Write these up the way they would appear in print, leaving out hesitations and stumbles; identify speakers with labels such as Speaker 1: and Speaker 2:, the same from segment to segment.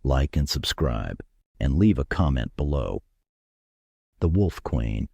Speaker 1: like and subscribe, and leave a comment below. The Wolf Queen.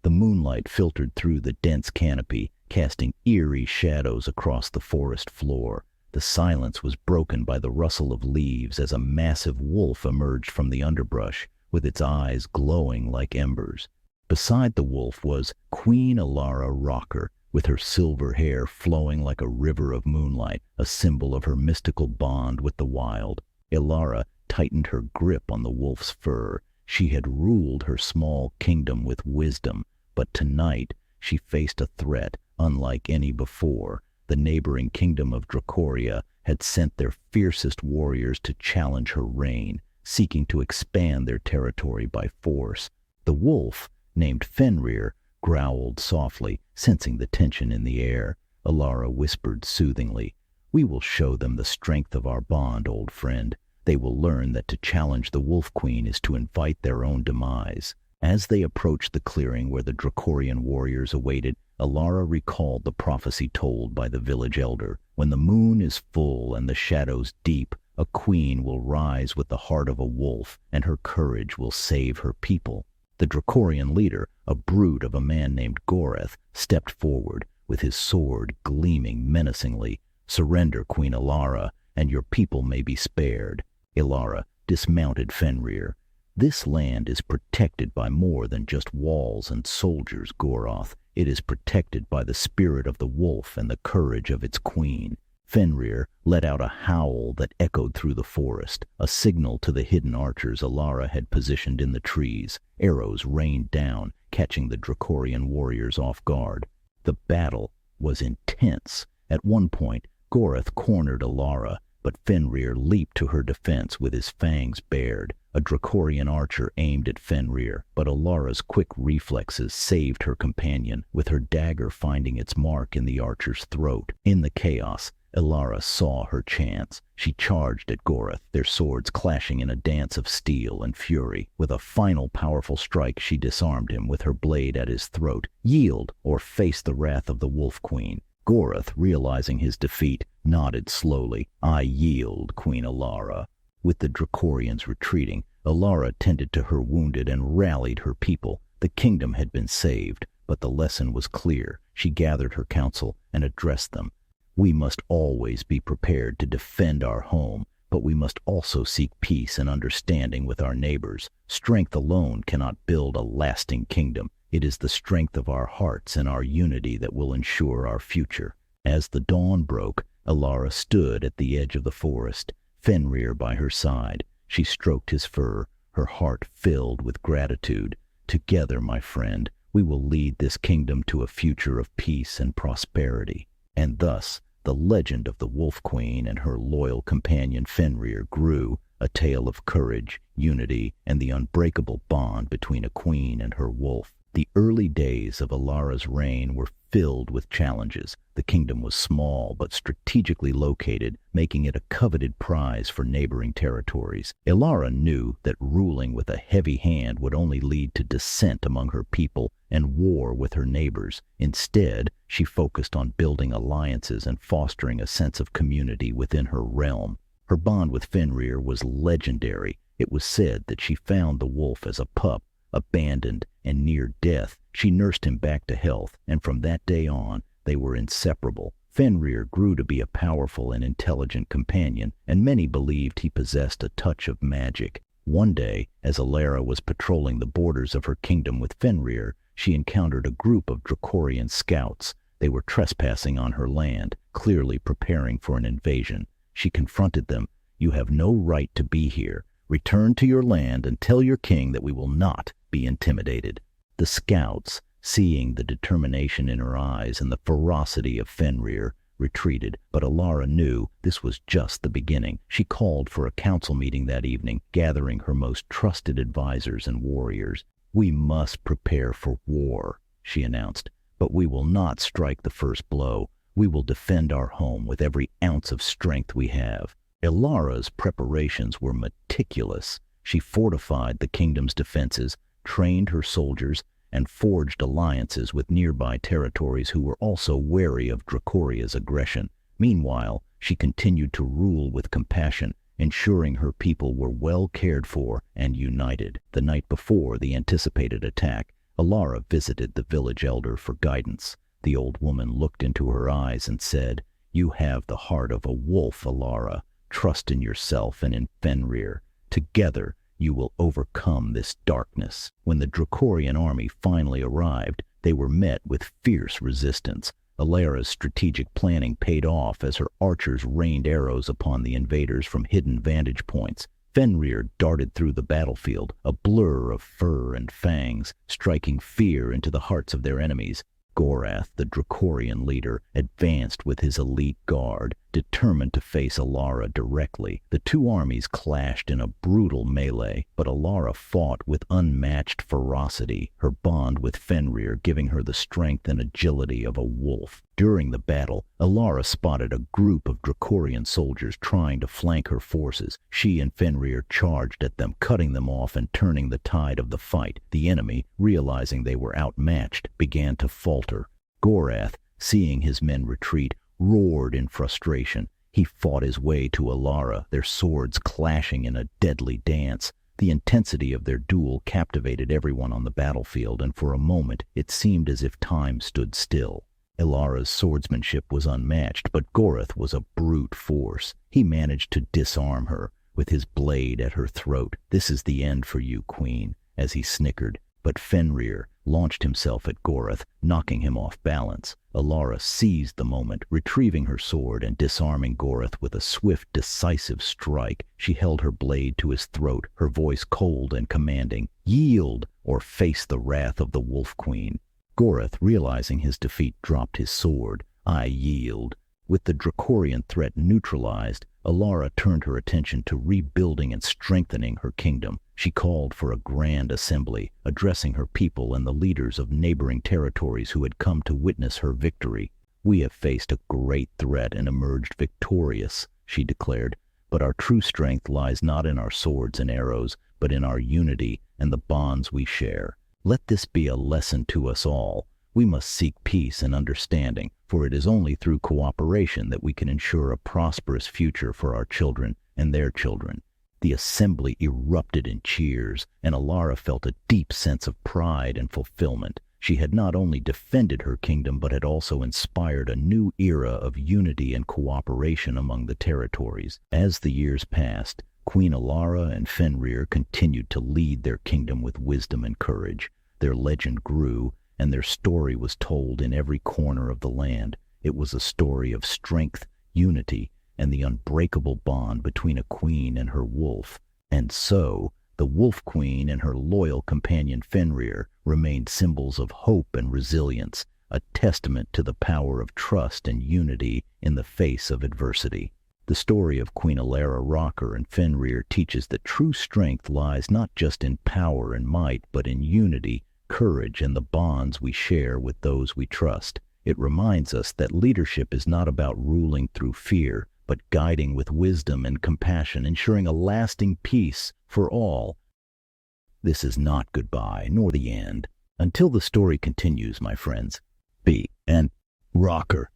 Speaker 1: The moonlight filtered through the dense canopy, casting eerie shadows across the forest floor. The silence was broken by the rustle of leaves as a massive wolf emerged from the underbrush, with its eyes glowing like embers. Beside the wolf was Queen B.N.Rocker, with her silver hair flowing like a river of moonlight, a symbol of her mystical bond with the wild. Ilara tightened her grip on the wolf's fur. She had ruled her small kingdom with wisdom, but tonight she faced a threat unlike any before. The neighboring kingdom of Dracoria had sent their fiercest warriors to challenge her reign, seeking to expand their territory by force. The wolf, named Fenrir, growled softly, sensing the tension in the air. Ilara whispered soothingly, "We will show them the strength of our bond, old friend. They will learn that to challenge the Wolf Queen is to invite their own demise." As they approached the clearing where the Dracorian warriors awaited, Ilara recalled the prophecy told by the village elder. When the moon is full and the shadows deep, a queen will rise with the heart of a wolf, and her courage will save her people. The Dracorian leader, a brute of a man named Goreth, stepped forward, with his sword gleaming menacingly. "Surrender, Queen Ilara, and your people may be spared." Ilara dismounted Fenrir. "This land is protected by more than just walls and soldiers, Goroth. It is protected by the spirit of the wolf and the courage of its queen." Fenrir let out a howl that echoed through the forest, a signal to the hidden archers Ilara had positioned in the trees. Arrows rained down, catching the Dracorian warriors off guard. The battle was intense. At one point, Goreth cornered Ilara, but Fenrir leaped to her defense with his fangs bared. A Dracorian archer aimed at Fenrir, but Ilara's quick reflexes saved her companion, with her dagger finding its mark in the archer's throat. In the chaos, Ilara saw her chance. She charged at Goreth, their swords clashing in a dance of steel and fury. With a final powerful strike, she disarmed him with her blade at his throat. "Yield, or face the wrath of the Wolf Queen." Goreth, realizing his defeat, nodded slowly. "I yield, Queen Ilara." With the Dracorians retreating, Ilara tended to her wounded and rallied her people. The kingdom had been saved, but the lesson was clear. She gathered her council and addressed them. "We must always be prepared to defend our home, but we must also seek peace and understanding with our neighbors. Strength alone cannot build a lasting kingdom. It is the strength of our hearts and our unity that will ensure our future." As the dawn broke, Ilara stood at the edge of the forest, Fenrir by her side. She stroked his fur, her heart filled with gratitude. "Together, my friend, we will lead this kingdom to a future of peace and prosperity." And thus, the legend of the Wolf Queen and her loyal companion Fenrir grew, a tale of courage, unity, and the unbreakable bond between a queen and her wolf. The early days of Ilara's reign were filled with challenges. The kingdom was small but strategically located, making it a coveted prize for neighboring territories. Ilara knew that ruling with a heavy hand would only lead to dissent among her people and war with her neighbors. Instead, she focused on building alliances and fostering a sense of community within her realm. Her bond with Fenrir was legendary. It was said that she found the wolf as a pup, abandoned and near death. She nursed him back to health, and from that day on, they were inseparable. Fenrir grew to be a powerful and intelligent companion, and many believed he possessed a touch of magic. One day, as Ilara was patrolling the borders of her kingdom with Fenrir, she encountered a group of Dracorian scouts. They were trespassing on her land, clearly preparing for an invasion. She confronted them. "You have no right to be here. Return to your land and tell your king that we will not be intimidated." The scouts, seeing the determination in her eyes and the ferocity of Fenrir, retreated, but Ilara knew this was just the beginning. She called for a council meeting that evening, gathering her most trusted advisors and warriors. "We must prepare for war," she announced, "but we will not strike the first blow. We will defend our home with every ounce of strength we have." Ilara's preparations were meticulous. She fortified the kingdom's defenses, trained her soldiers, and forged alliances with nearby territories who were also wary of Dracoria's aggression. Meanwhile, she continued to rule with compassion, ensuring her people were well cared for and united. The night before the anticipated attack, Alara visited the village elder for guidance. The old woman looked into her eyes and said, "You have the heart of a wolf, Alara. Trust in yourself and in Fenrir. Together, you will overcome this darkness." When the Dracorian army finally arrived, they were met with fierce resistance. Alara's strategic planning paid off as her archers rained arrows upon the invaders from hidden vantage points. Fenrir darted through the battlefield, a blur of fur and fangs, striking fear into the hearts of their enemies. Gorath, the Dracorian leader, advanced with his elite guard, determined to face Alara directly. The two armies clashed in a brutal melee, but Alara fought with unmatched ferocity, her bond with Fenrir giving her the strength and agility of a wolf. During the battle, Alara spotted a group of Dracorian soldiers trying to flank her forces. She and Fenrir charged at them, cutting them off and turning the tide of the fight. The enemy, realizing they were outmatched, began to falter. Gorath, seeing his men retreat, roared in frustration. He fought his way to Alara, their swords clashing in a deadly dance. The intensity of their duel captivated everyone on the battlefield, and for a moment it seemed as if time stood still. Alara's swordsmanship was unmatched, but Gorath was a brute force. He managed to disarm her, with his blade at her throat. "This is the end for you, Queen," as he snickered. But Fenrir launched himself at Gorath, knocking him off balance. Alara seized the moment, retrieving her sword and disarming Gorath with a swift, decisive strike. She held her blade to his throat, her voice cold and commanding. "Yield, or face the wrath of the Wolf Queen." Gorath, realizing his defeat, dropped his sword. "I yield." With the Dracorian threat neutralized, Alara turned her attention to rebuilding and strengthening her kingdom. She called for a grand assembly, addressing her people and the leaders of neighboring territories who had come to witness her victory. "We have faced a great threat and emerged victorious," she declared, "but our true strength lies not in our swords and arrows, but in our unity and the bonds we share. Let this be a lesson to us all. We must seek peace and understanding, for it is only through cooperation that we can ensure a prosperous future for our children and their children." The assembly erupted in cheers, and Alara felt a deep sense of pride and fulfillment. She had not only defended her kingdom, but had also inspired a new era of unity and cooperation among the territories. As the years passed, Queen Alara and Fenrir continued to lead their kingdom with wisdom and courage. Their legend grew, and their story was told in every corner of the land. It was a story of strength, unity, and the unbreakable bond between a queen and her wolf. And so, the Wolf Queen and her loyal companion Fenrir remained symbols of hope and resilience, a testament to the power of trust and unity in the face of adversity. The story of Queen B.N.Rocker and Fenrir teaches that true strength lies not just in power and might, but in unity, courage, and the bonds we share with those we trust. It reminds us that leadership is not about ruling through fear, but guiding with wisdom and compassion, ensuring a lasting peace for all. This is not goodbye, nor the end. Until the story continues, my friends. B.N.Rocker.